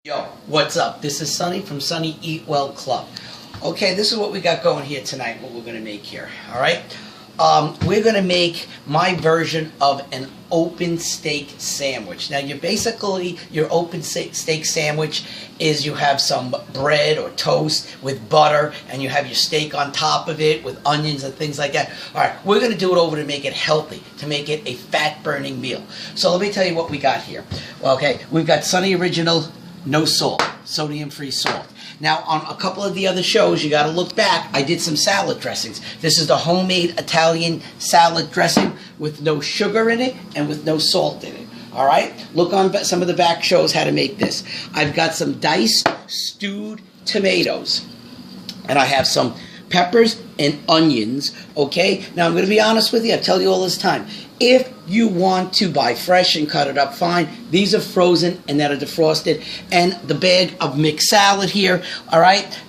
Yo, what's up? This is Sonny from Sonny Eat Well Club. Okay, this is what we got going here tonight, what we're going to make here, alright? We're going to make my version of an open steak sandwich. Now, your open steak sandwich is you have some bread or toast with butter, and you have your steak on top of it with onions and things like that. Alright, we're going to do it over to make it healthy, to make it a fat-burning meal. So let me tell you what we got here. Okay, we've got Sonny Original, no salt, sodium-free salt. Now, on a couple of the other shows, you got to look back, I did some salad dressings. This is the homemade Italian salad dressing with no sugar in it and with no salt in it. All right? Look on some of the back shows how to make this. I've got some diced stewed tomatoes, and I have some peppers and onions, okay? Now, I'm going to be honest with you. I tell you all this time. If you want to buy fresh and cut it up, fine. These are frozen and that are defrosted. And the bag of mixed salad here, all right?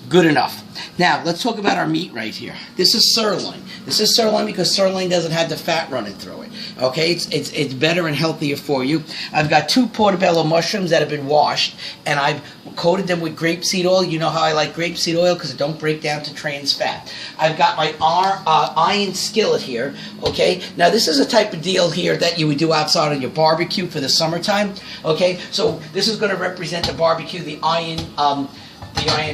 Good enough. Now, let's talk about our meat right here. This is sirloin. This is sirloin because sirloin doesn't have the fat running through it. Okay, it's better and healthier for you. I've got 2 portobello mushrooms that have been washed, and I've coated them with grapeseed oil. You know how I like grapeseed oil because it don't break down to trans fat. I've got my iron skillet here. Okay, now this is a type of deal here that you would do outside on your barbecue for the summertime. Okay, so this is going to represent the barbecue, the iron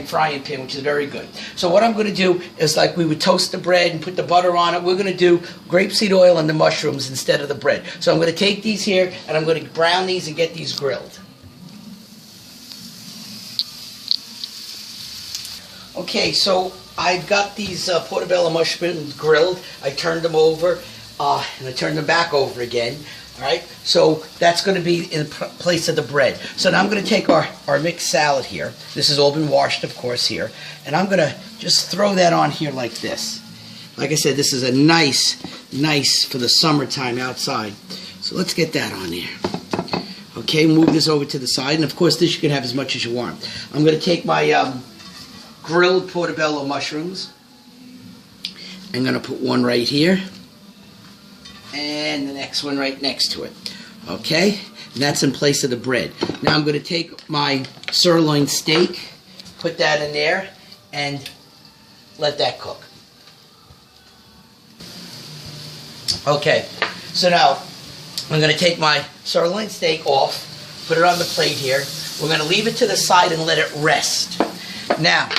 frying pan, which is very good. So what I'm going to do is, like we would toast the bread and put the butter on it, we're going to do grapeseed oil on the mushrooms instead of the bread. So I'm going to take these here and I'm going to brown these and get these grilled. Okay, so I've got these portobello mushrooms grilled. I turned them over and I turned them back over again. All right, so that's going to be in place of the bread. So now I'm going to take our mixed salad here. This has all been washed, of course, here. And I'm going to just throw that on here like this. Like I said, this is a nice for the summertime outside. So let's get that on there. Okay, move this over to the side. And, of course, this you can have as much as you want. I'm going to take my grilled portobello mushrooms. I'm going to put one right here. And the next one right next to it. Okay? And that's in place of the bread. Now I'm going to take my sirloin steak, put that in there, and let that cook. Okay. So now I'm going to take my sirloin steak off, put it on the plate here. We're going to leave it to the side and let it rest. Now,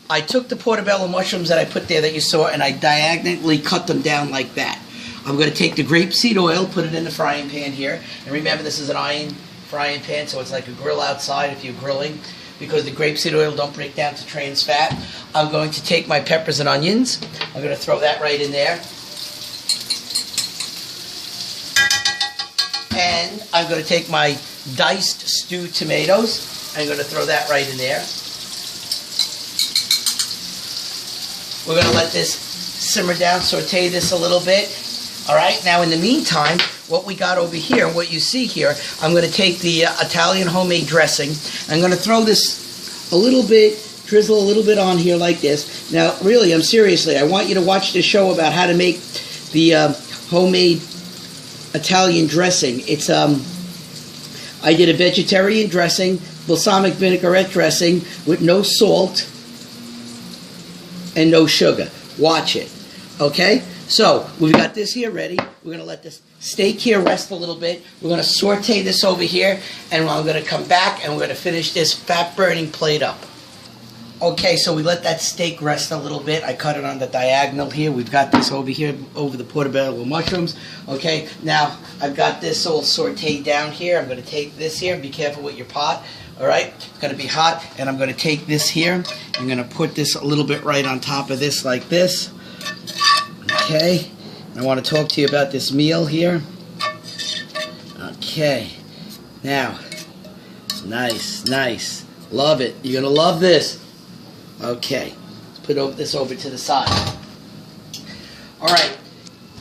I took the portobello mushrooms that I put there that you saw, and I diagonally cut them down like that. I'm going to take the grapeseed oil, put it in the frying pan here. And remember, this is an iron frying pan, so it's like a grill outside if you're grilling, because the grapeseed oil don't break down to trans fat. I'm going to take my peppers and onions. I'm going to throw that right in there. And I'm going to take my diced stewed tomatoes. I'm going to throw that right in there. We're going to let this simmer down, saute this a little bit. All right, now in the meantime, what we got over here, what you see here, I'm going to take the Italian homemade dressing. I'm going to throw this a little bit, drizzle a little bit on here like this. Now, really, seriously, I want you to watch this show about how to make the homemade Italian dressing. It's, I did a vegetarian dressing, balsamic vinaigrette dressing with no salt and no sugar. Watch it, okay? So, we've got this here ready. We're going to let this steak here rest a little bit. We're going to saute this over here, and I'm going to come back, and we're going to finish this fat-burning plate up. Okay, so we let that steak rest a little bit. I cut it on the diagonal here. We've got this over here, over the portobello mushrooms. Okay, now I've got this all sauteed down here. I'm going to take this here. Be careful with your pot. All right, it's going to be hot, and I'm going to take this here. I'm going to put this a little bit right on top of this like this. Okay, I want to talk to you about this meal here. Okay, now, nice. Love it. You're going to love this. Okay, let's put this over to the side. All right,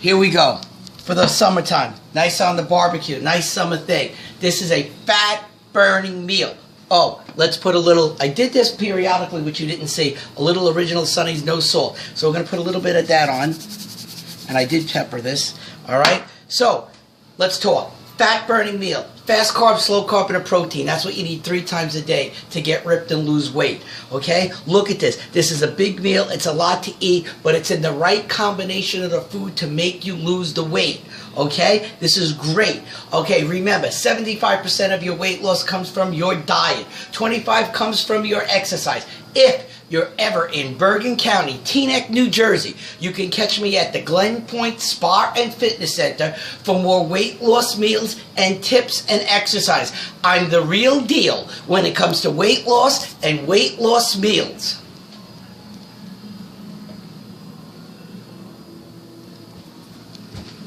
here we go. For the summertime, nice on the barbecue, nice summer thing. This is a fat-burning meal. Oh, let's put a little, I did this periodically, which you didn't see, a little Original Sonny's no salt. So we're going to put a little bit of that on. And I did pepper this. All right? So, let's talk. Fat burning meal. Fast carb, slow carb, and a protein. That's what you need 3 times a day to get ripped and lose weight. Okay? Look at this. This is a big meal. It's a lot to eat, but it's in the right combination of the food to make you lose the weight. Okay? This is great. Okay, remember, 75% of your weight loss comes from your diet. 25% comes from your exercise. If you're ever in Bergen County, Teaneck, New Jersey, you can catch me at the Glen Point Spa and Fitness Center for more weight loss meals and tips and exercise. I'm the real deal when it comes to weight loss and weight loss meals.